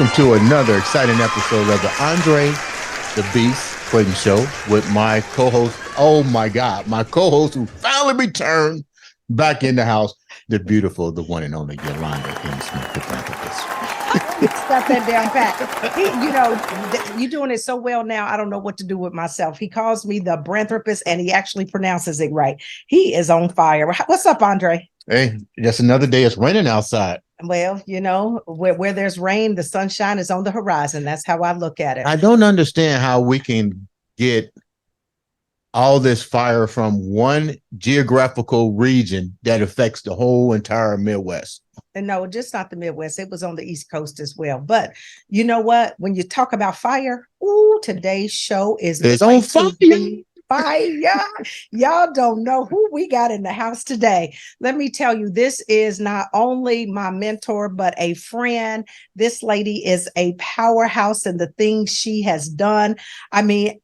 welcome to another exciting episode of the Andre the Beast Crayton Show with my co-host. Oh my God, my co-host who finally returned back in the house, the beautiful, the one and only Yolanda Smith, the philanthropist. Stop that down pat. You're doing it so well now. I don't know what to do with myself. He calls me the branthropist, and he actually pronounces it right. He is on fire. What's up, Andre? Hey, just another day. It's raining outside. Well, where there's rain, the sunshine is on the horizon. That's how I look at it. I don't understand how we can get all this fire from one geographical region that affects the whole entire Midwest. And no, just not the Midwest. It was on the East Coast as well. But you know what? When you talk about fire, today's show is on fire. Fire. Y'all don't know who we got in the house today. Let me tell you, this is not only my mentor, but a friend. This lady is a powerhouse in the things she has done. I mean,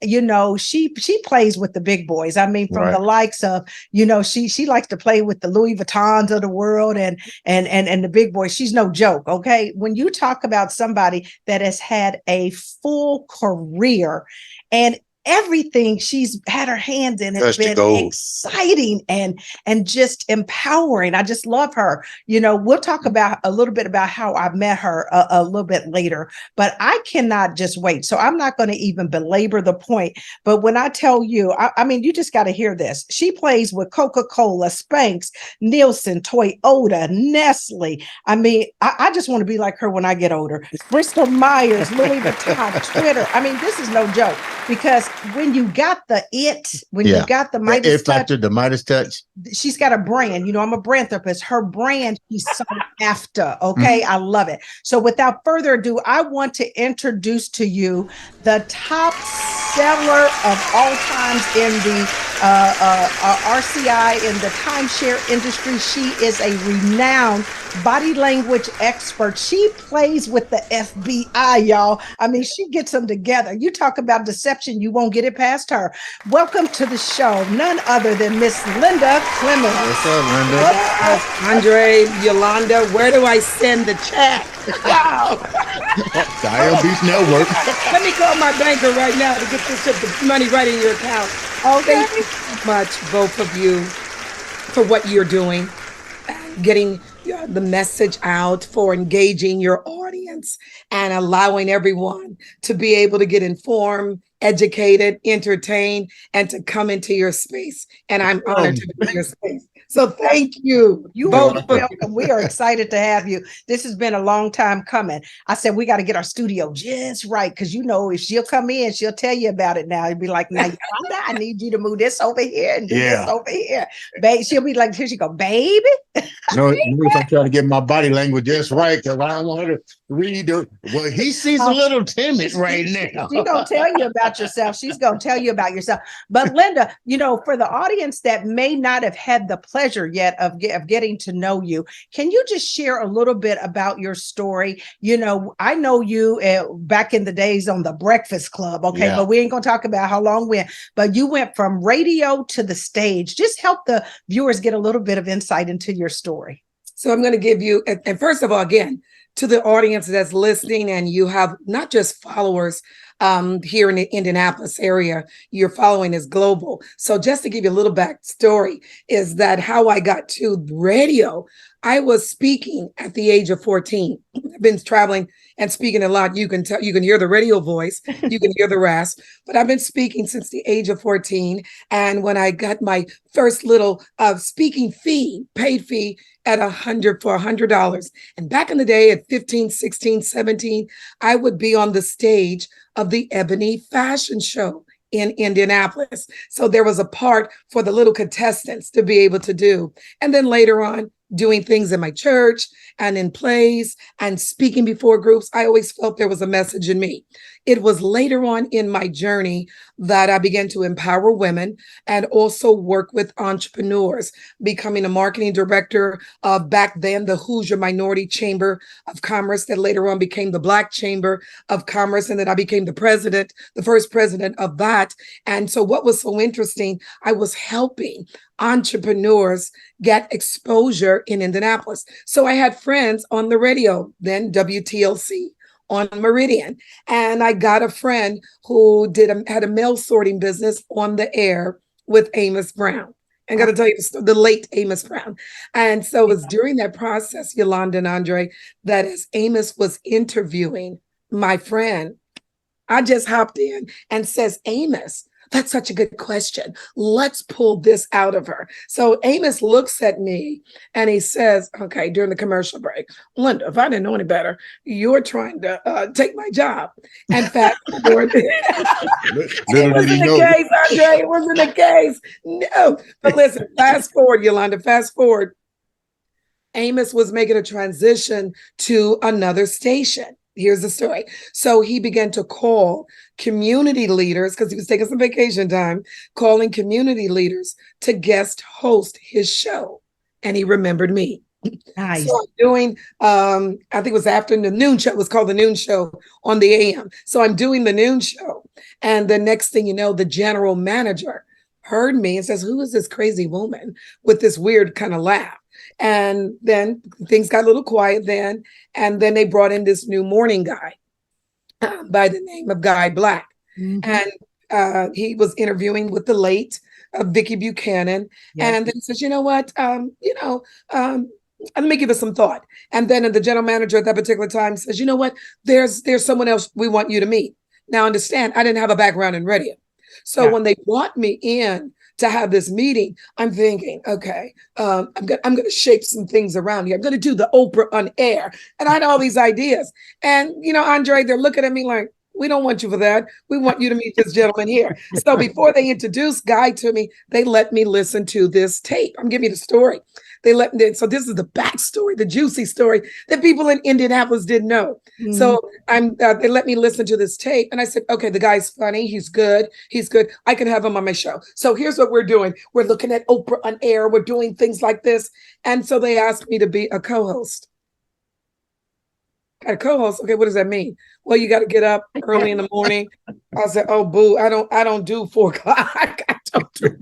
she plays with the big boys. I mean, from the likes of, she likes to play with the Louis Vuittons of the world and the big boys. She's no joke. Okay. When you talk about somebody that has had a full career and everything she's had her hands in has been exciting and just empowering. I just love her. We'll talk about a little bit about how I met her a little bit later, but I cannot just wait. So I'm not going to even belabor the point. But when I tell you, I mean, you just got to hear this. She plays with Coca-Cola, Spanx, Nielsen, Toyota, Nestle. I mean, I just want to be like her when I get older. Bristol Myers, Louis Vuitton, Twitter. I mean, this is no joke because when you got the you got the Midas touch, the Midas touch, she's got a brand. I'm a branthropist. Her brand she's sought after. Okay, I love it. So without further ado, I want to introduce to you the top seller of all times in the RCI in the timeshare industry. She is a renowned body language expert. She plays with the FBI, y'all. I mean, she gets them together. You talk about deception, you won't get it past her. Welcome to the show, none other than Miss Linda Clemons. What's up, Linda? What's up, Andre, Yolanda, where do I send the check? Wow. The iambeast network. Let me call my banker right now to get this money right in your account. Okay. Thank you so much, both of you, for what you're doing, getting the message out, for engaging your audience and allowing everyone to be able to get informed, educated, entertained, and to come into your space. And I'm honored to be in your space. So thank you. You are welcome. We are excited to have you. This has been a long time coming. I said, we got to get our studio just right. Because, if she'll come in, she'll tell you about it now. It'd be like, now, Yolanda, I need you to move this over here and do this over here. Babe, she'll be like, here she go, baby. No, I'm trying to get my body language just right because I don't want her to read her. Well, he seems a little timid right now. She's going to tell you about yourself. She's going to tell you about yourself. But Linda, for the audience that may not have had the pleasure yet of getting to know you, can you just share a little bit about your story? I know you back in the days on the Breakfast Club, but we ain't going to talk about how long but you went from radio to the stage. Just help the viewers get a little bit of insight into your story. So I'm going to give you, and first of all, again, to the audience that's listening, and you have not just followers here in the Indianapolis area, your following is global. So just to give you a little backstory is that how I got to radio, I was speaking at the age of 14. I've been traveling and speaking a lot. You can hear the radio voice, you can hear the rasp, but I've been speaking since the age of 14. And when I got my first little speaking fee, paid fee at $100, and back in the day at 15, 16, 17, I would be on the stage of the Ebony Fashion Show in Indianapolis. So there was a part for the little contestants to be able to do. And then later on, doing things in my church and in plays and speaking before groups, I always felt there was a message in me. It was later on in my journey that I began to empower women and also work with entrepreneurs, becoming a marketing director of back then the Hoosier Minority Chamber of Commerce that later on became the Black Chamber of Commerce. And then I became the president, the first president of that. And so what was so interesting, I was helping entrepreneurs get exposure in Indianapolis. So I had friends on the radio, then WTLC, on Meridian. And I got a friend who had a mail sorting business on the air with Amos Brown. I got to tell you the late Amos Brown. And so it was during that process, Yolanda and Andre, that as Amos was interviewing my friend, I just hopped in and says, Amos, that's such a good question. Let's pull this out of her. So Amos looks at me and he says, okay, during the commercial break, Linda, if I didn't know any better, you're trying to take my job. And fast forward, it wasn't the case, Andre. It wasn't the case. No. But listen, fast forward, Yolanda, fast forward. Amos was making a transition to another station. Here's the story. So he began to call community leaders, because he was taking some vacation time, calling community leaders to guest host his show. And he remembered me. Nice. So I'm doing, I think it was after the noon show. It was called the noon show on the AM. So I'm doing the noon show. And the next thing you know, the general manager heard me and says, who is this crazy woman with this weird kind of laugh? And then things got a little quiet then. And then they brought in this new morning guy by the name of Guy Black. Mm-hmm. And he was interviewing with the late Vicki Buchanan. Yes. And then he says, you know what, let me give it some thought. And then the general manager at that particular time says, you know what, there's someone else we want you to meet. Now, understand, I didn't have a background in radio. So when they brought me in to have this meeting, I'm thinking, okay, I'm going to shape some things around here. I'm going to do the Oprah on air. And I had all these ideas. And, Andre, they're looking at me like, we don't want you for that. We want you to meet this gentleman here. So before they introduced Guy to me, they let me listen to this tape. I'm giving you the story. So this is the backstory, the juicy story that people in Indianapolis didn't know. Mm-hmm. So they let me listen to this tape. And I said, okay, the guy's funny. He's good. I can have him on my show. So here's what we're doing. We're looking at Oprah on air. We're doing things like this. And so they asked me to be a co-host. A co-host. Okay, what does that mean? Well, you got to get up early in the morning. I said, oh, boo, I don't do 4 o'clock. I don't do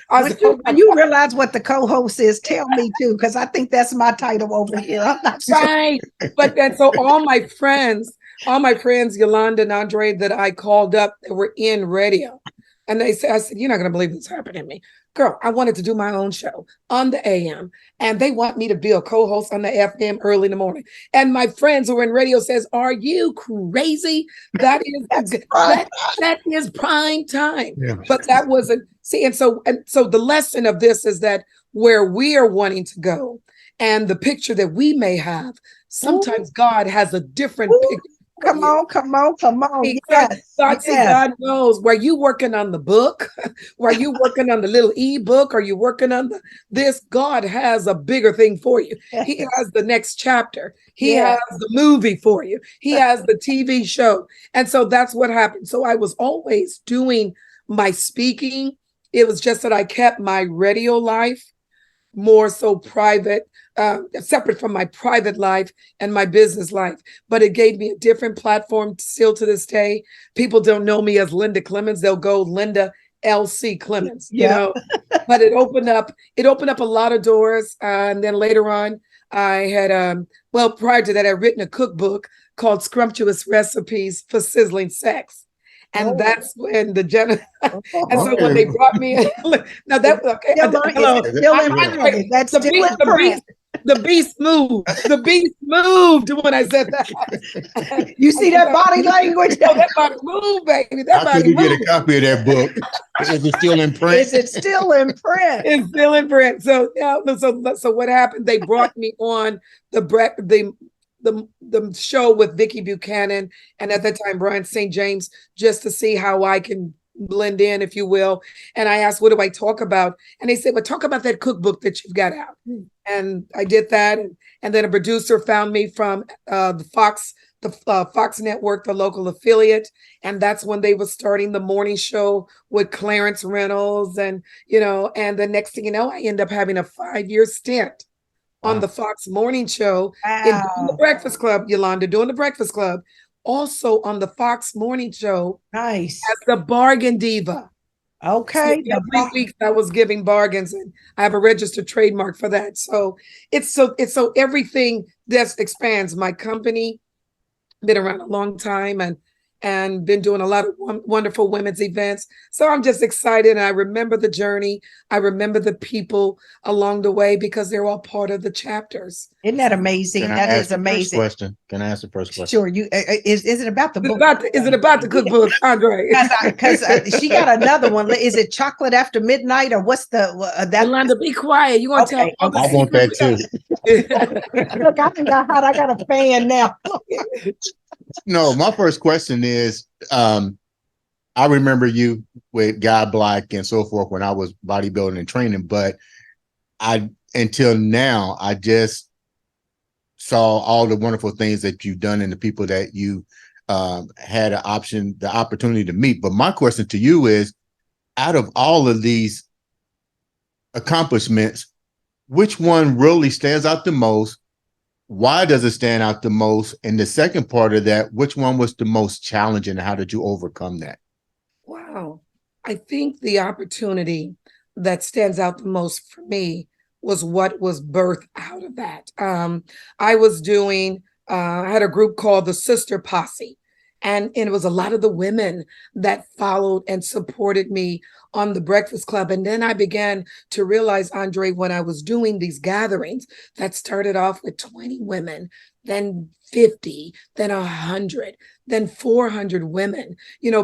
4. When you realize what the co-host is, tell me too, because I think that's my title over here. I'm not sure. Right. But then so all my friends, Yolanda and Andre, that I called up that were in radio. And I said, you're not going to believe this happened to me. Girl, I wanted to do my own show on the AM, and they want me to be a co-host on the FM early in the morning. And my friends who are in radio says, are you crazy? That is prime time. Yeah. But that wasn't, and so the lesson of this is that where we are wanting to go and the picture that we may have, sometimes God has a different picture. Come on. Yes. God knows. Were you working on the book? Were you working on the little ebook? Are you working on this? God has a bigger thing for you. He has the next chapter. He has the movie for you. He has the TV show. And so that's what happened. So I was always doing my speaking. It was just that I kept my radio life more so private, separate from my private life and my business life. But it gave me a different platform still to this day. People don't know me as Linda Clemons. They'll go Linda LC Clemons, but it opened up a lot of doors. And then later on, I had, prior to that, I'd written a cookbook called Scrumptious Recipes for Sizzling Sex. And that's when and so when they brought me in, now that okay, the beast moved. The beast moved when I said that. You see that body language? Oh, that body moved, baby. How could you get a copy of that book? Is it still in print? Is it still in print? It's still in print. So so what happened? They brought me on the show with Vicki Buchanan and at that time Brian St. James, just to see how I can blend in, if you will. And I asked, what do I talk about? And they said, well, talk about that cookbook that you've got out. And I did that. And then a producer found me from the Fox Network, the local affiliate. And that's when they were starting the morning show with Clarence Reynolds. And, and the next thing you know, I end up having a 5-year stint on the Fox Morning Show, doing the Breakfast Club, Yolanda, doing the Breakfast Club. Also on the Fox Morning Show, nice, as the bargain diva. Okay, so every week I was giving bargains, and I have a registered trademark for that. So it's so everything that expands my company. been around a long time and been doing a lot of wonderful women's events. So I'm just excited. And I remember the journey. I remember the people along the way because they're all part of the chapters. Isn't that amazing? Can I That ask is the first amazing. question? Can I ask the first question? Sure. You is it about the book? Is it about the cookbook, Andre? Because she got another one. Is it Chocolate After Midnight or what's the that? Yolanda, be quiet. You want to Okay, tell all the I want that too. Look, I think I got a fan now. No, my first question is, I remember you with Guy Black and so forth when I was bodybuilding and training, but until now, I just saw all the wonderful things that you've done and the people that you had the opportunity to meet. But my question to you is, out of all of these accomplishments, which one really stands out the most? Why does it stand out the most? And the second part of that, which one was the most challenging and how did you overcome that? Wow. I think the opportunity that stands out the most for me was what was birthed out of that. I had a group called the Sister Posse. And it was a lot of the women that followed and supported me on the Breakfast Club. And then I began to realize, Andre, when I was doing these gatherings that started off with 20 women, then 50, then 100, then 400 women,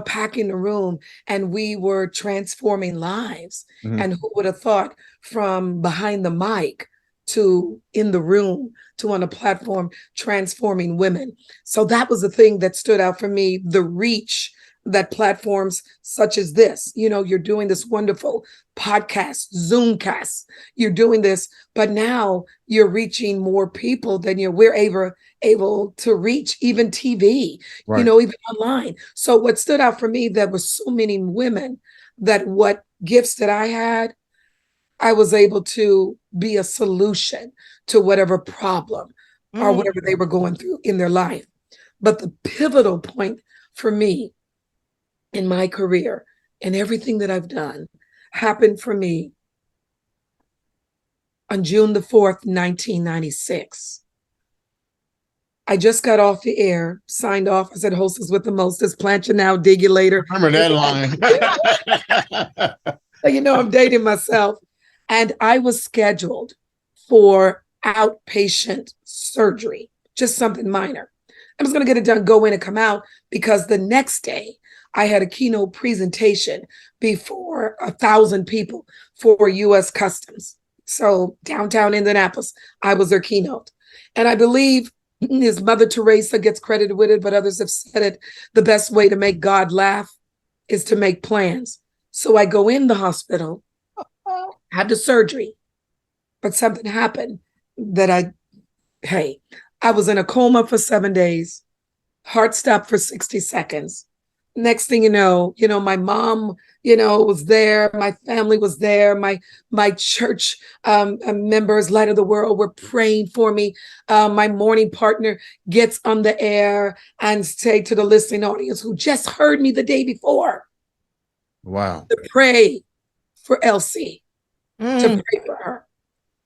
packing the room. And we were transforming lives. Mhm. And who would have thought from behind the mic to in the room to on a platform transforming women. So that was the thing that stood out for me, the reach that platforms such as this, you're doing this wonderful podcast, Zoomcast, you're doing this, but now you're reaching more people than we're able to reach, even TV, Right. Even online. So what stood out for me, there were so many women that what gifts that I had, I was able to be a solution to whatever problem or whatever they were going through in their life. But the pivotal point for me in my career and everything that I've done happened for me on June the 4th, 1996. I just got off the air, signed off as at Hostess with the Mostest, plant you now, dig you later. Remember that line. I'm dating myself. And I was scheduled for outpatient surgery, just something minor. I was going to get it done, go in and come out, because the next day I had a keynote presentation before 1,000 people for U.S. Customs. So downtown Indianapolis, I was their keynote. And I believe his Mother Teresa gets credited with it, but others have said it, the best way to make God laugh is to make plans. So I go in the hospital, had the surgery, but something happened that I was in a coma for 7 days, heart stopped for 60 seconds. Next thing you know, my mom, was there, my family was there, my church members, Light of the World, were praying for me. My morning partner gets on the air and say to the listening audience who just heard me the day before, Wow, to pray for Elsie, to pray for her.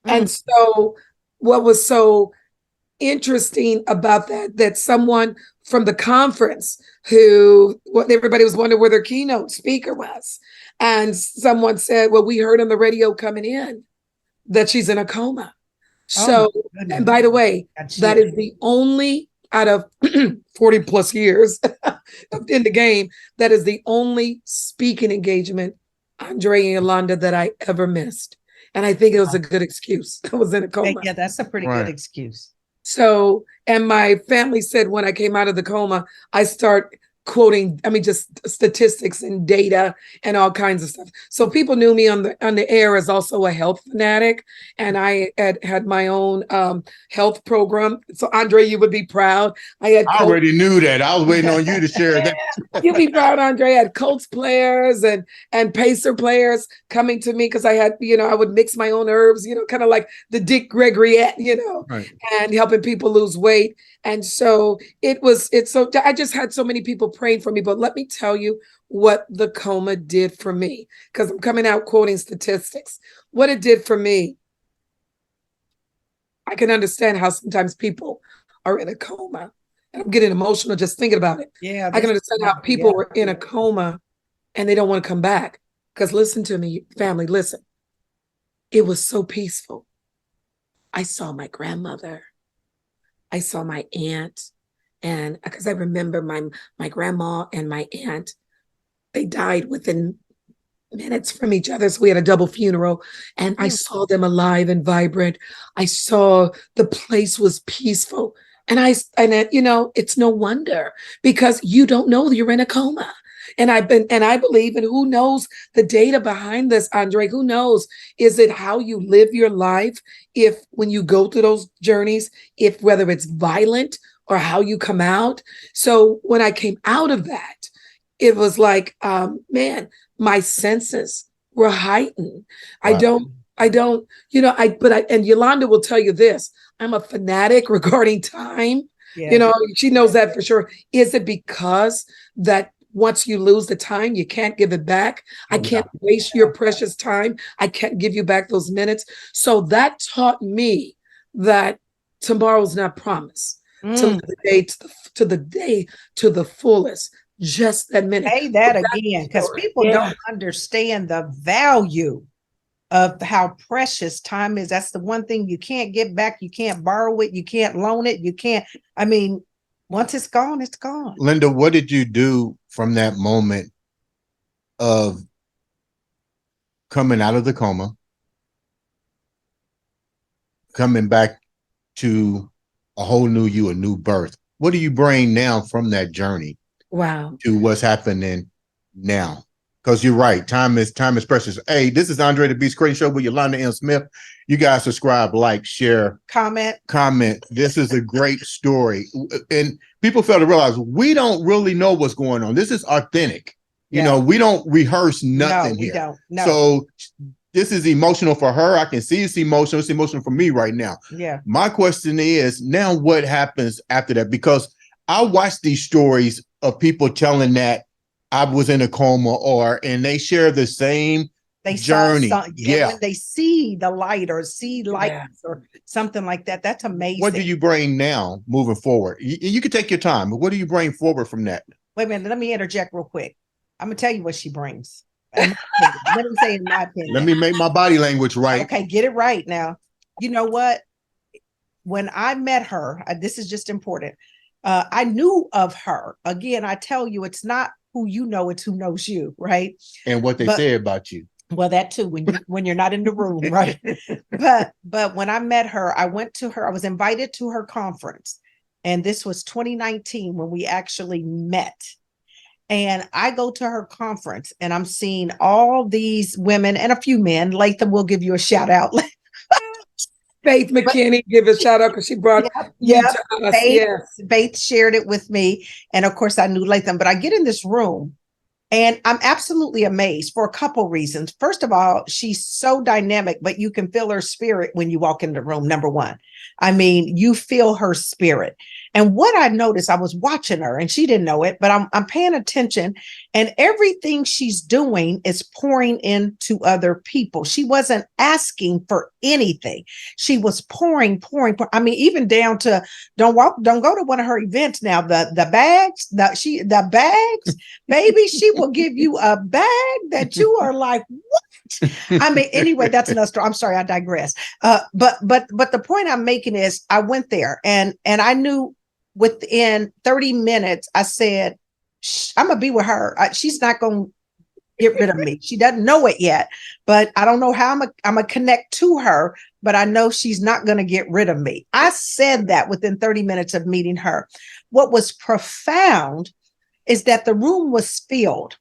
And so what was so interesting about that someone from the conference everybody was wondering where their keynote speaker was. And someone said, well, we heard on the radio coming in that she's in a coma. So, and by the way, that is the only out of 40 plus years in the game, that is the only speaking engagement, Andre and Yolanda, that I ever missed. And I think it was a good excuse. I was in a coma. Yeah, that's a pretty good excuse. So, and my family said when I came out of the coma, I start quoting, just statistics and data and all kinds of stuff. So people knew me on the air as also a health fanatic, and I had my own health program. So Andre, you would be proud. I already knew that. I was waiting on you to share that. You'll be proud, Andre. I had Colts players and Pacer players coming to me because I had, I would mix my own herbs, kind of like the Dick Gregoryette, right, and helping people lose weight. And so so I just had so many people praying for me. But let me tell you what the coma did for me, because I'm coming out quoting statistics. What it did for me, I can understand how sometimes people are in a coma I'm getting emotional just thinking about it. Yeah. I can understand how people yeah. were in a coma and they don't want to come back. Because listen to me, family, listen. It was so peaceful. I saw my grandmother. I saw my aunt. And because I remember my grandma and my aunt, they died within minutes from each other. So we had a double funeral and I saw them alive and vibrant. I saw the place was peaceful. And you know, it's no wonder because you don't know you're in a coma. And I believe, and who knows the data behind this, Andre, who knows, is it how you live your life? If when you go through those journeys, if whether it's violent or how you come out. So when I came out of that, it was like, man, my senses were heightened. Wow. I don't, you know, and Yolanda will tell you this, I'm a fanatic regarding time. Yeah. You know, she knows that for sure. Is it because that once you lose the time, you can't give it back? I can't waste your precious time. I can't give you back those minutes. So that taught me that tomorrow's not promised. To live the day to the fullest. Just that minute. Say that again, because people don't understand the value of how precious time is. That's the one thing you can't get back. You can't borrow it. You can't loan it. You can't. I mean, once it's gone, it's gone. Linda, what did you do from that moment of coming out of the coma, coming back to a whole new you, a new birth? What do you bring now from that journey? Wow. To what's happening now? Because you're right, time is precious. Hey, this is Andre the Beast Crayton Show with Yolanda M. Smith. You guys subscribe, like, share, comment. This is a great story. And people fail to realize we don't really know what's going on. This is authentic. You know, we don't rehearse nothing here. Don't. No. So this is emotional for her. I can see it's emotional. It's emotional for me right now. Yeah. My question is now what happens after that? Because I watch these stories of people telling that I was in a coma and they share the same journey. When they see the light or see lights or something like that, that's amazing. What do you bring now moving forward? You can take your time, but what do you bring forward from that? Wait a minute, let me interject real quick. I'm gonna tell you what she brings. Let me say in my opinion. Let me make my body language right. Okay, get it right now. You know what? When I met her, this is just important. I knew of her. Again, I tell you, it's not who you know, it's who knows you, right? And what they say about you. Well, that too, when you're not in the room, right? But when I met her, I was invited to her conference. And this was 2019 when we actually met. And I go to her conference and I'm seeing all these women and a few men. Latham will give you a shout out. Faith McKinney, give a shout out because she brought you to us. Faith shared it with me. And of course, I knew Latham, but I get in this room and I'm absolutely amazed for a couple reasons. First of all, she's so dynamic, but you can feel her spirit when you walk in the room, number one. I mean, you feel her spirit. And what I noticed, I was watching her and she didn't know it, but I'm paying attention and everything she's doing is pouring into other people. She wasn't asking for anything. She was pouring. I mean, even down to don't go to one of her events now. The bags, baby, she will give you a bag that you are like, what? I mean, anyway, that's another story. I'm sorry, I digress. But the point I'm making is I went there and I knew within 30 minutes, I said, I'm going to be with her. She's not going to get rid of me. She doesn't know it yet, but I don't know how I'm going to connect to her, but I know she's not going to get rid of me. I said that within 30 minutes of meeting her. What was profound is that the room was filled.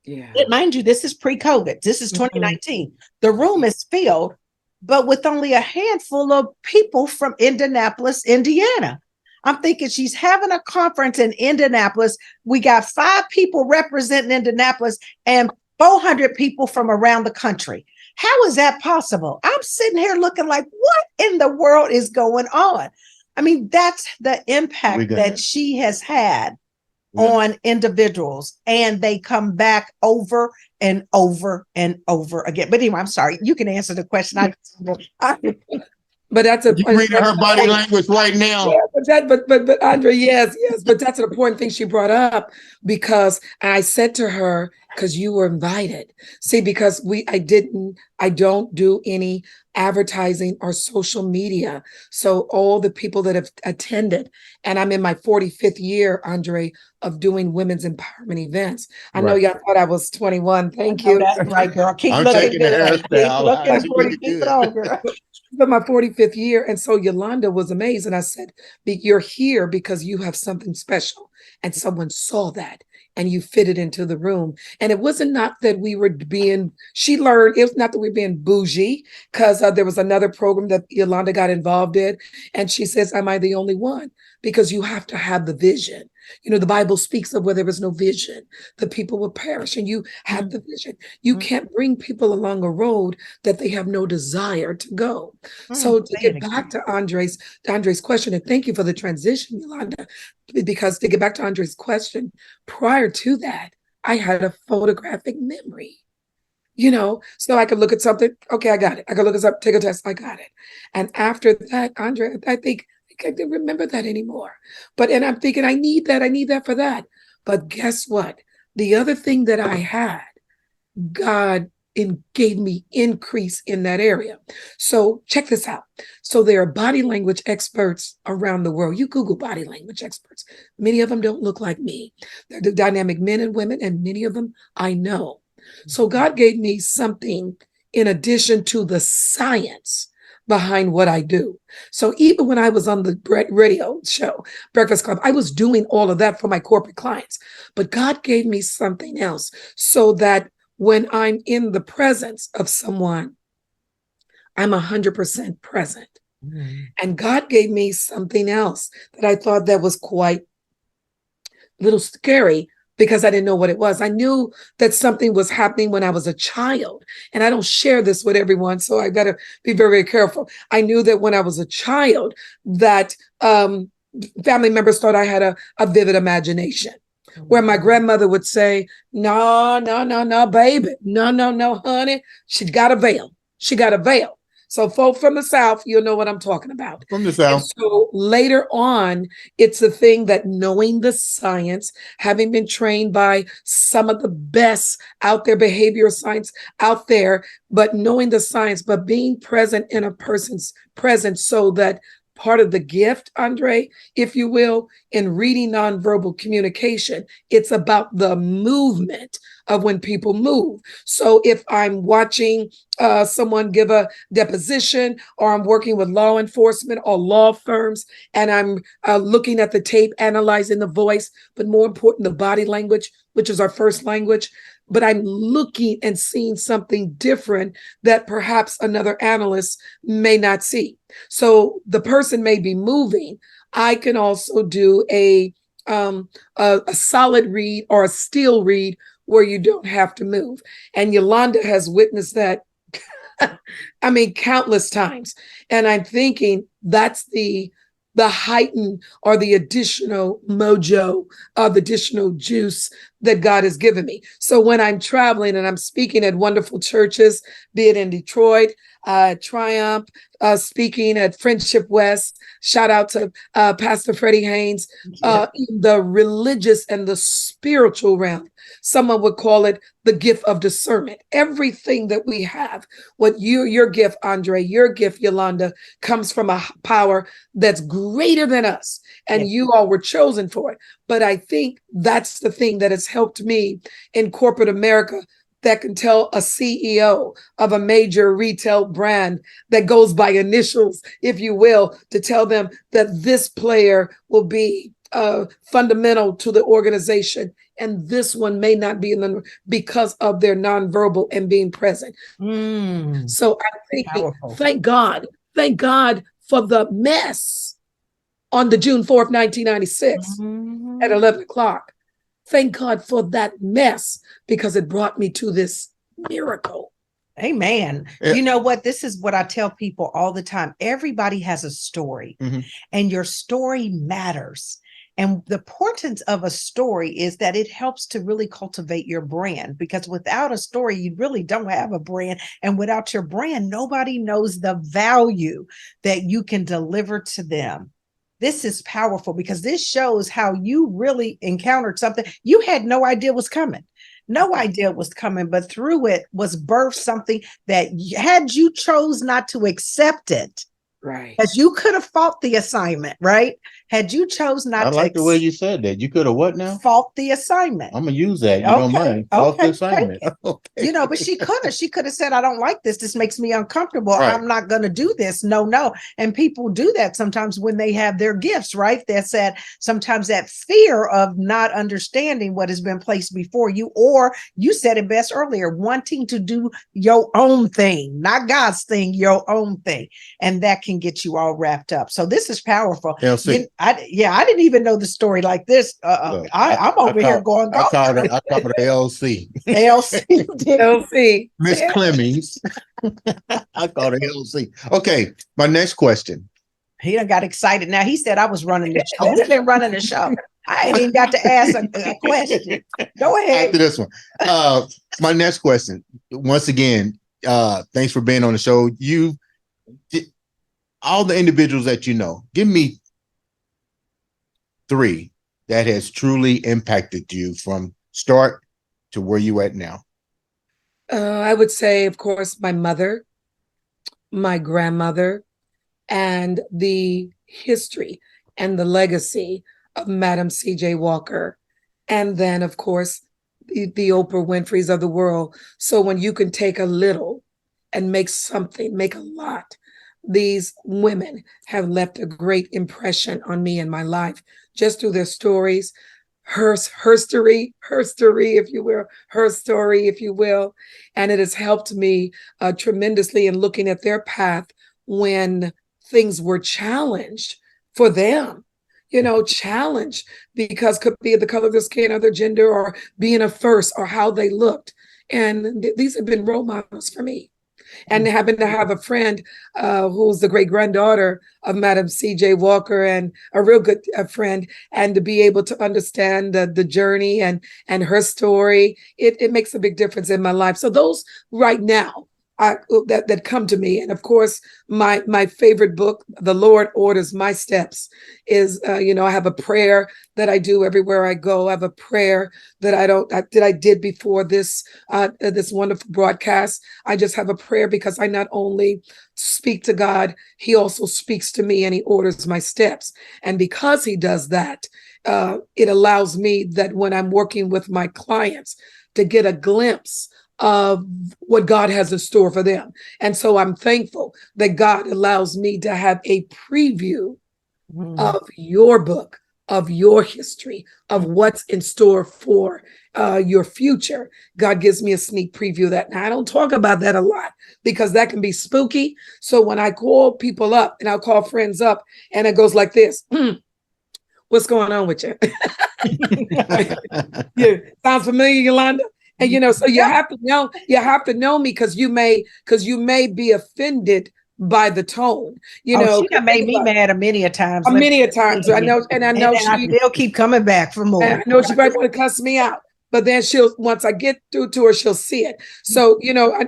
Yeah. Mind you, this is pre-COVID. This is 2019. The room is filled, but with only a handful of people from Indianapolis, Indiana. I'm thinking she's having a conference in Indianapolis. We got 5 people representing Indianapolis and 400 people from around the country. How is that possible? I'm sitting here looking like, what in the world is going on? I mean, that's the impact that she has had on individuals, and they come back over and over and over again. But anyway, I'm sorry. You can answer the question. But that's a You reading her body language right now. yeah, but Andre, yes, but that's an important thing she brought up because I said to her, because you were invited. See, because I don't do any advertising or social media. So all the people that have attended, and I'm in my 45th year, Andre, of doing women's empowerment events. I know y'all thought I was 21. Thank you. That's right, girl. Keep I'm looking taking the good. Keep hairstyle. looking keep it on, girl. But my 45th year. And so Yolanda was amazed. And I said, you're here because you have something special. And someone saw that and you fitted into the room. And it wasn't not that we were she learned, it was not that we were being bougie, because there was another program that Yolanda got involved in. And she says, am I the only one? Because you have to have the vision. You know, the Bible speaks of where there is no vision, the people will perish, and you have the vision. You can't bring people along a road that they have no desire to go. So to get back to Andre's question, and thank you for the transition, Yolanda, because to get back to Andre's question, prior to that, I had a photographic memory. You know, so I could look at something. Okay, I got it. I could look at something, take a test. I got it. And after that, Andre, I think I didn't remember that anymore. And I'm thinking, I need that for that. But guess what? The other thing that I had, God gave me increase in that area. So check this out. So there are body language experts around the world. You Google body language experts. Many of them don't look like me. They're the dynamic men and women, and many of them I know. So God gave me something in addition to the science behind what I do. So even when I was on the radio show, Breakfast Club, I was doing all of that for my corporate clients. But God gave me something else so that when I'm in the presence of someone, I'm 100% present. And God gave me something else that I thought that was quite a little scary, because I didn't know what it was. I knew that something was happening when I was a child, and I don't share this with everyone, so I got to be very, very careful. I knew that when I was a child that family members thought I had a vivid imagination, where my grandmother would say, no, baby, no, honey, she got a veil. She got a veil. So folk from the South, you'll know what I'm talking about. From the South. And so later on, it's a thing that knowing the science, having been trained by some of the best out there, behavioral science out there, but knowing the science, but being present in a person's presence, so that part of the gift, Andre, if you will, in reading nonverbal communication, it's about the movement of when people move. So if I'm watching someone give a deposition, or I'm working with law enforcement or law firms, and I'm looking at the tape, analyzing the voice, but more important, the body language, which is our first language, but I'm looking and seeing something different that perhaps another analyst may not see. So the person may be moving. I can also do a solid read or a still read where you don't have to move. And Yolanda has witnessed that, I mean, countless times. And I'm thinking that's the heightened or the additional mojo, the additional juice that God has given me. So when I'm traveling and I'm speaking at wonderful churches, be it in Detroit, Triumph, speaking at Friendship West, shout out to Pastor Freddie Haynes, in the religious and the spiritual realm. Someone would call it the gift of discernment. Everything that we have, what your gift, Andre, your gift, Yolanda, comes from a power that's greater than us. And you all were chosen for it. But I think that's the thing that has helped me in corporate America, that can tell a CEO of a major retail brand that goes by initials, if you will, to tell them that this player will be fundamental to the organization, and this one may not be because of their nonverbal and being present. So I think, thank God for the mess on the June 4th, 1996 at 11 o'clock. Thank God for that mess, because it brought me to this miracle. Amen. You know what? This is what I tell people all the time. Everybody has a story, and your story matters. And the importance of a story is that it helps to really cultivate your brand, because without a story, you really don't have a brand. And without your brand, nobody knows the value that you can deliver to them. This is powerful because this shows how you really encountered something you had no idea was coming. No idea it was coming, but through it was birthed something that had you chose not to accept it, Right. because you could have fought the assignment, right? Had you chose not I to like the way you said that. You could have what now? fought the assignment. I'm gonna use that. You don't mind? Off the assignment. Okay. But she could have said, I don't like this. This makes me uncomfortable. Right. I'm not going to do this. No. And people do that sometimes when they have their gifts, right? That said, sometimes that fear of not understanding what has been placed before you, or you said it best earlier, wanting to do your own thing, not God's thing, your own thing. And that can get you all wrapped up. So this is powerful. I didn't even know the story like this. I'm over here going, I called her LC. LC. Miss Clemons. I called her LC. Okay, my next question. He done got excited. Now he said I was running the show. Who's been running the show? I ain't even got to ask a question. Go ahead. After this one. My next question. Once again, thanks for being on the show. All the individuals that you know, give me 3 that has truly impacted you from start to where you at now. I would say, of course, my mother, my grandmother, and the history and the legacy of Madam C.J. Walker. And then, of course, the Oprah Winfrey's of the world. So when you can take a little and make something, make a lot, these women have left a great impression on me in my life, just through their stories, her story, if you will. And it has helped me tremendously in looking at their path when things were challenged for them. Challenged because could be the color of their skin or their gender or being a first or how they looked. And these have been role models for me. And happen to have a friend who's the great granddaughter of Madam C.J. Walker, and a real good friend, and to be able to understand the journey and her story, it makes a big difference in my life. So those right now that come to me. And of course, my favorite book, The Lord Orders My Steps, is, I have a prayer that I do everywhere I go. I have a prayer that I did before this wonderful broadcast. I just have a prayer because I not only speak to God, he also speaks to me and he orders my steps. And because he does that, it allows me that when I'm working with my clients to get a glimpse of what God has in store for them. And so I'm thankful that God allows me to have a preview of your book, of your history, of what's in store for your future. God gives me a sneak preview of that. Now, I don't talk about that a lot because that can be spooky. So when I call people up and I'll call friends up and it goes like this, what's going on with you? Yeah, sounds familiar, Yolanda? And so you have to know me because you may be offended by the tone. She done made me mad many a times. Many a times. I know they'll keep coming back for more. I know she might want to cuss me out. But then once I get through to her, she'll see it. So,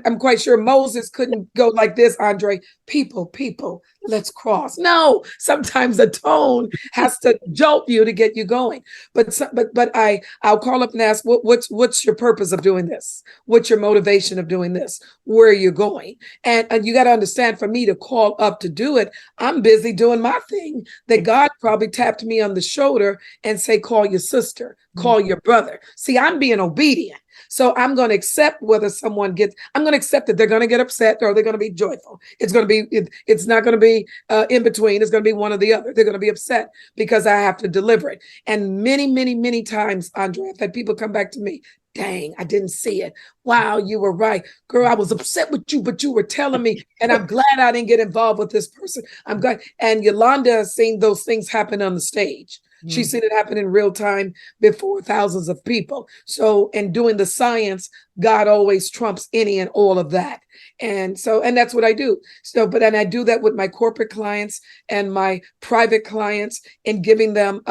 I'm quite sure Moses couldn't go like this, Andre. People, let's cross. No, sometimes the tone has to jolt you to get you going. But I'll call up and ask, what's your purpose of doing this? What's your motivation of doing this? Where are you going? And you got to understand, for me to call up to do it, I'm busy doing my thing. That God probably tapped me on the shoulder and say, call your sister, call your brother. See, I'm being obedient. So I'm going to accept whether I'm going to accept that they're going to get upset or they're going to be joyful. It's not going to be in between. It's going to be one or the other. They're going to be upset because I have to deliver it. And many, many, many times, Andre, I've had people come back to me, dang, I didn't see it. Wow, you were right. Girl, I was upset with you, but you were telling me, and I'm glad I didn't get involved with this person. I'm glad. And Yolanda has seen those things happen on the stage. She's seen it happen in real time before thousands of people. So, in doing the science, God always trumps any and all of that. And so, and that's what I do. So, and I do that with my corporate clients and my private clients in giving them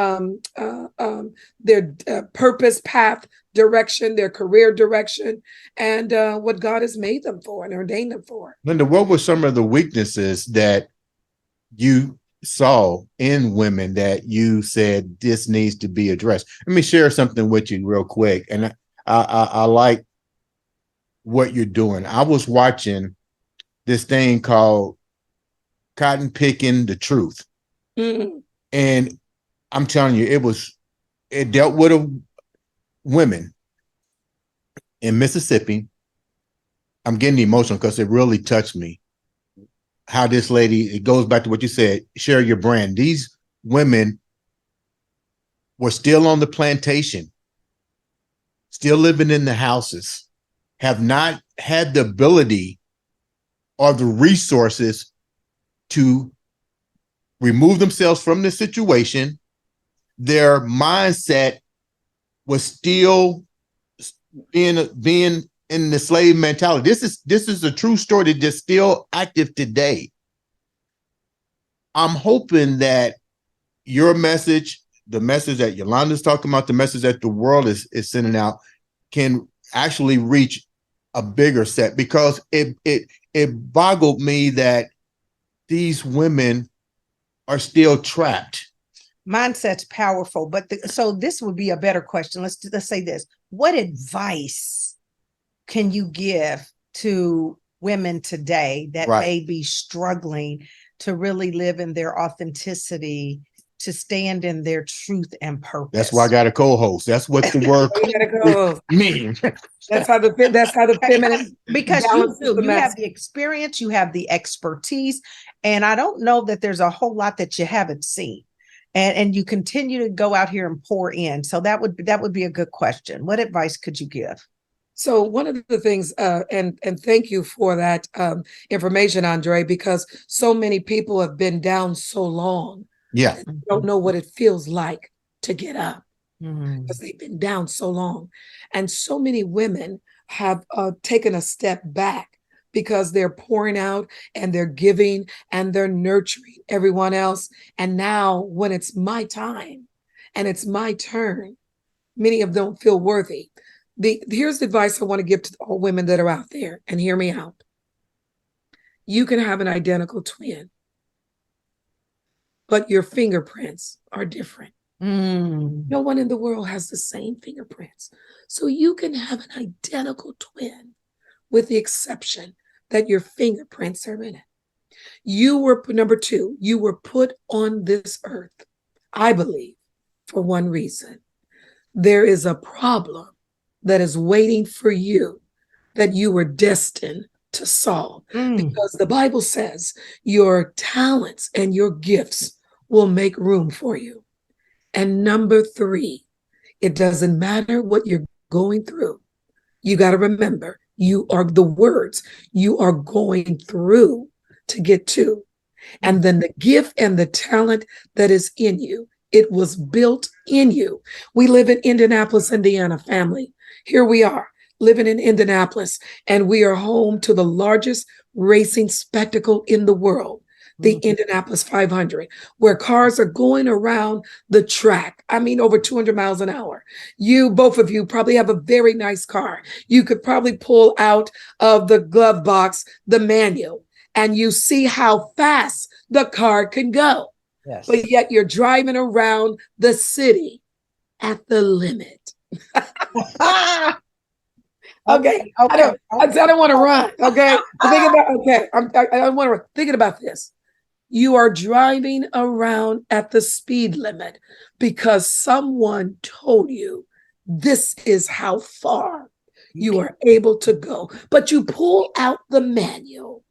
their purpose, path, direction, their career direction, and what God has made them for and ordained them for. Linda, what were some of the weaknesses that you saw in women that you said this needs to be addressed? Let me share something with you real quick. And I like what you're doing. I was watching this thing called Cotton Picking the Truth. Mm-hmm. And I'm telling you, it dealt with women in Mississippi. I'm getting emotional because it really touched me. How this lady, it goes back to what you said, share your brand. These women were still on the plantation, still living in the houses, have not had the ability or the resources to remove themselves from the situation. Their mindset was still being in the slave mentality. This is a true story that's still active today. I'm hoping that your message, the message that Yolanda's talking about, the message that the world is sending out, can actually reach a bigger set, because it boggled me that these women are still trapped. Mindset's powerful, but so this would be a better question. Let's say this: what advice can you give to women today that may be struggling to really live in their authenticity, to stand in their truth and purpose? That's why I got a co-host. That's what the word means. That's how the feminine, because you have the experience, you have the expertise, and I don't know that there's a whole lot that you haven't seen. And you continue to go out here and pour in. So that would be a good question. What advice could you give? So one of the things, and thank you for that information, Andre, because so many people have been down so long. Yeah, they don't know what it feels like to get up, because they've been down so long, and so many women have taken a step back because they're pouring out and they're giving and they're nurturing everyone else. And now, when it's my time and it's my turn, many of them don't feel worthy. Here's the advice I want to give to all women that are out there, and hear me out. You can have an identical twin, but your fingerprints are different. No one in the world has the same fingerprints. So you can have an identical twin, with the exception that your fingerprints are in it. You were, number two, you were put on this earth, I believe, for one reason. There is a problem that is waiting for you that you were destined to solve. Because the Bible says your talents and your gifts will make room for you. And number three, it doesn't matter what you're going through. You got to remember, you are the words you are going through to get to. And then the gift and the talent that is in you, it was built in you. We live in Indianapolis, Indiana, family. Here we are living in Indianapolis, and we are home to the largest racing spectacle in the world, the Indianapolis 500, where cars are going around the track. I mean, over 200 miles an hour. Both of you probably have a very nice car. You could probably pull out of the glove box the manual, and you see how fast the car can go. Yes. But yet you're driving around the city at the limit. Okay. I don't want to run. Okay. I want to thinking about this. You are driving around at the speed limit because someone told you this is how far you are able to go. But you pull out the manual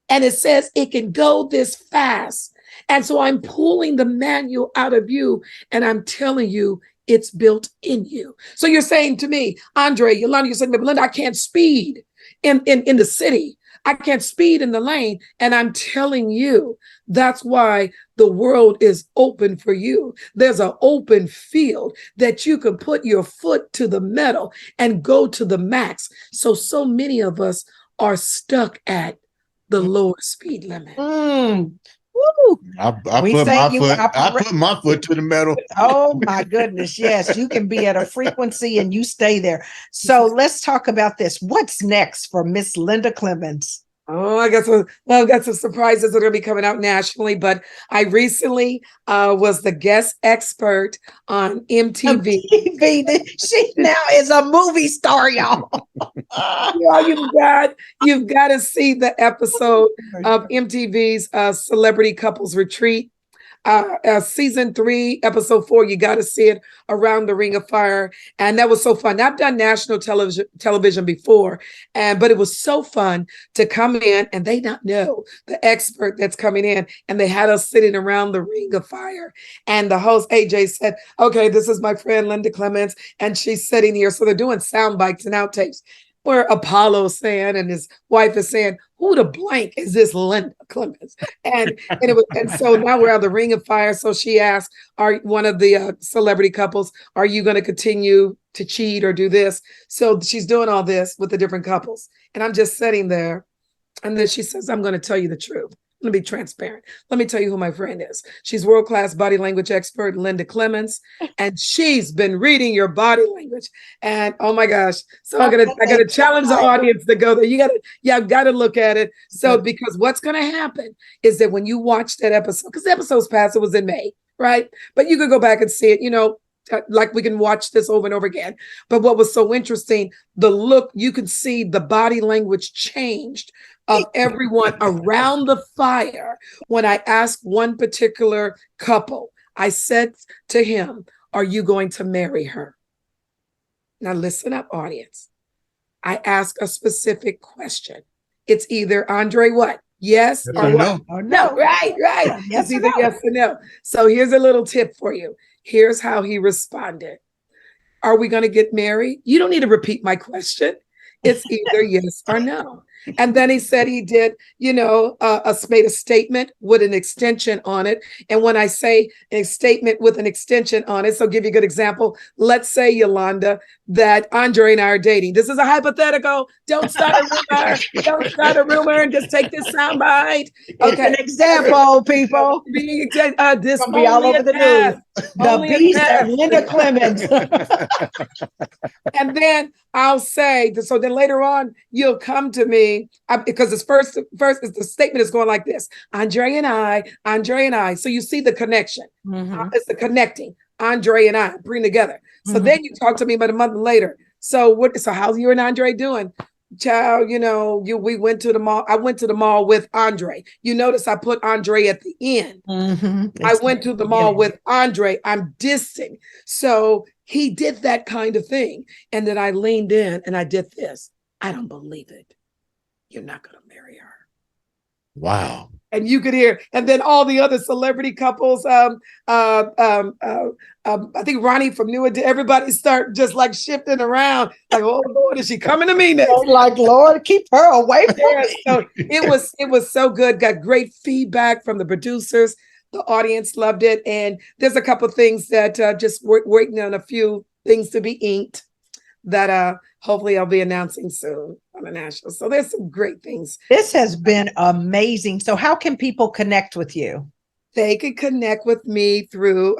and it says it can go this fast. And so I'm pulling the manual out of you and I'm telling you it's built in you. So you're saying to me, Andre, Yolanda, you're saying, Linda, I can't speed in the city. I can't speed in the lane. And I'm telling you, that's why the world is open for you. There's an open field that you can put your foot to the metal and go to the max. So many of us are stuck at the lower speed limit. Woo. I We put say my you foot. I operate- put my foot to the metal. Oh my goodness. Yes, you can be at a frequency and you stay there. So let's talk about this. What's next for Miss Linda Clemons? Oh, I guess I've got some surprises that are going to be coming out nationally. But I recently was the guest expert on MTV. She now is a movie star, y'all. Y'all, you've got to see the episode of MTV's Celebrity Couples Retreat. Season 3, episode 4, you got to see it, Around the Ring of Fire. And that was so fun. I've done national television before, but it was so fun to come in and they not know the expert that's coming in. And they had us sitting around the ring of fire. And the host, AJ, said, okay, this is my friend Linda Clemons, and she's sitting here. So they're doing sound bites and outtakes where Apollo's saying, and his wife is saying, who the blank is this Linda Clemons? And so now we're on the ring of fire. So she asked, are one of the celebrity couples, are you going to continue to cheat or do this? So she's doing all this with the different couples. And I'm just sitting there. And then she says, I'm going to tell you the truth. Let me be transparent. Let me tell you who my friend is. She's world-class body language expert, Linda Clemons, and she's been reading your body language. And oh my gosh. So I gotta challenge the audience to go there. I've got to look at it. So because what's gonna happen is that when you watch that episode, because the episode's past, it was in May, right? But you could go back and see it, like we can watch this over and over again. But what was so interesting, the look, you can see the body language changed of everyone around the fire. When I asked one particular couple, I said to him, are you going to marry her? Now listen up, audience. I ask a specific question. It's either Andre what? Yes or no. What? No, right. Yes it's either yes or no. So here's a little tip for you. Here's how he responded. Are we going to get married? You don't need to repeat my question. It's either yes or no. And then he said he did, made a statement with an extension on it. And when I say a statement with an extension on it, so I'll give you a good example. Let's say, Yolanda, that Andre and I are dating. This is a hypothetical. Don't start a rumor and just take this soundbite. Okay. An example, people. This will be all over the news. The beast of Linda Clemons. And then I'll say, so then later on, you'll come to me because it's first is the statement is going like this: Andre and I. So you see the connection. Mm-hmm. It's the connecting. Andre and I bring together. So Mm-hmm. then you talk to me about a month later. So how's you and Andre doing? Child, we went to the mall. I went to the mall with Andre. You notice I put Andre at the end. Mm-hmm. I went to the mall with Andre. I'm dissing. So he did that kind of thing. And then I leaned in and I did this. I don't believe it. You're not going to marry her. Wow. And you could hear, and then all the other celebrity couples, I think Ronnie from New Edition, everybody start just like shifting around, like, oh Lord, is she coming to me next? Like, Lord, keep her away from me. So it was so good. Got great feedback from the producers. The audience loved it. And there's a couple of things that just waiting on a few things to be inked that hopefully I'll be announcing soon on the national. So there's some great things. This has been amazing. So how can people connect with you? They could connect with me through,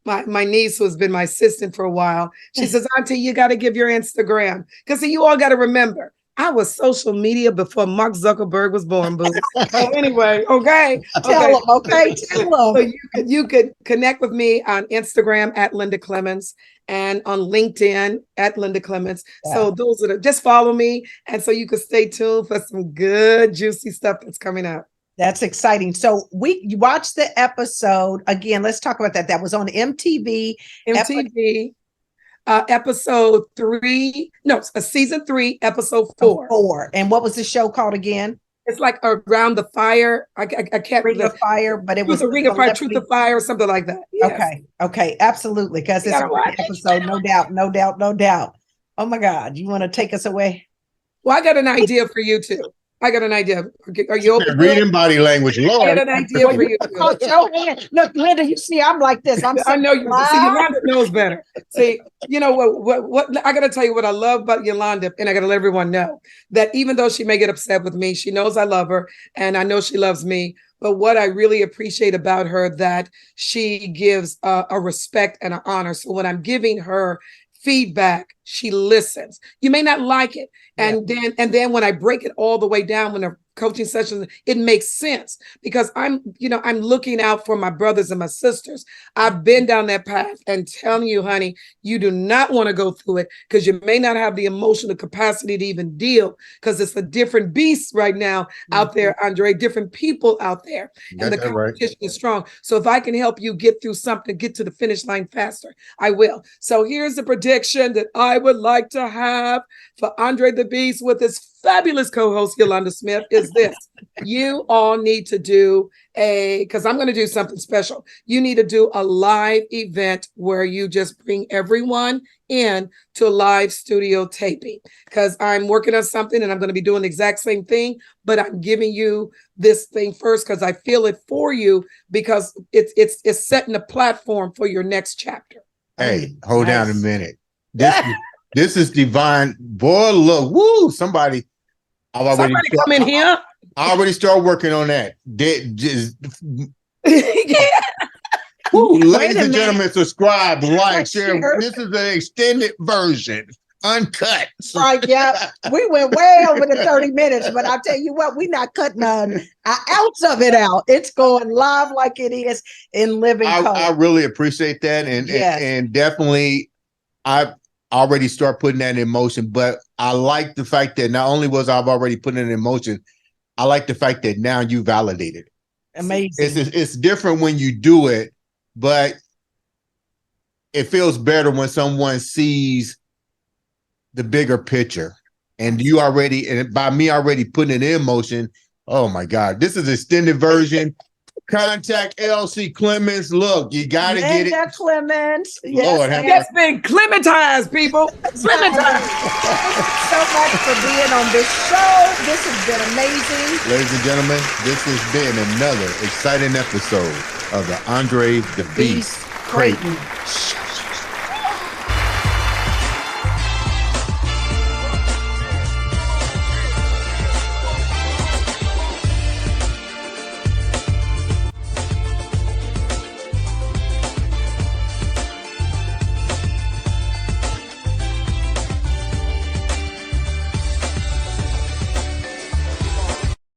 my niece, who has been my assistant for a while. She says, Auntie, you got to give your Instagram. Because you all got to remember, I was social media before Mark Zuckerberg was born, boo. So anyway, okay. Tell them. So you could connect with me on Instagram at Linda Clemons and on LinkedIn at Linda Clemons. Yeah. So those are just follow me. And so you can stay tuned for some good, juicy stuff that's coming up. That's exciting. So you watched the episode again. Let's talk about that. That was on MTV. Episode 3. No, season 3, episode 4. And what was the show called again? It's like Around the Fire. I can't Ring of Fire, but it was a Ring of Fire, Truth of Fire, or something like that. Yes. Okay, absolutely. Because it's a great episode, no doubt. Oh my God, you want to take us away? Well, I got an idea for you too. I got an idea. Are you open? Reading body language, I Lord. got an idea for you. Caught your hand. Look, Linda, you see, I'm like this. I'm so I know you. See, Yolanda knows better. See, you know what? I got to tell you what I love about Yolanda, and I got to let everyone know that even though she may get upset with me, she knows I love her, and I know she loves me. But what I really appreciate about her that she gives a respect and an honor. So when I'm giving her feedback, she listens. You may not like it, and then when I break it all the way down, when the coaching sessions, it makes sense because I'm looking out for my brothers and my sisters. I've been down that path and telling you, honey, you do not want to go through it because you may not have the emotional capacity to even deal because it's a different beast right now out there, Andre, different people out there. And the competition is strong. So if I can help you get through something, get to the finish line faster, I will. So here's the prediction that I would like to have for Andre the Beast with his fabulous co-host Yolanda Smith is this. You all need to do because I'm going to do something special. You need to do a live event where you just bring everyone in to a live studio taping because I'm working on something and I'm going to be doing the exact same thing, but I'm giving you this thing first because I feel it for you because it's setting a platform for your next chapter. Hey, hold down a minute. This is divine. Boy, look, woo, somebody come in here. I already started working on that. Ladies and gentlemen, subscribe, like, share. This is an extended version, uncut. Right, yeah. We went way over the 30 minutes, but I'll tell you what, we're not cutting an ounce of it out. It's going live like it is in living color. I really appreciate that. And definitely I've already start putting that in motion, but I like the fact that not only was I've already put it in motion, I like the fact that now you validated. Amazing. It's different when you do it, but it feels better when someone sees the bigger picture and you already, and by me already putting it in motion. Oh my God, this is extended version. Contact LC Clemons. Look, you got to get it. Clemons. Yes, Lord, that's been Clementized, people. Clementized. Thank you so much for being on this show. This has been amazing. Ladies and gentlemen, this has been another exciting episode of the Andre the Beast Crayton Show.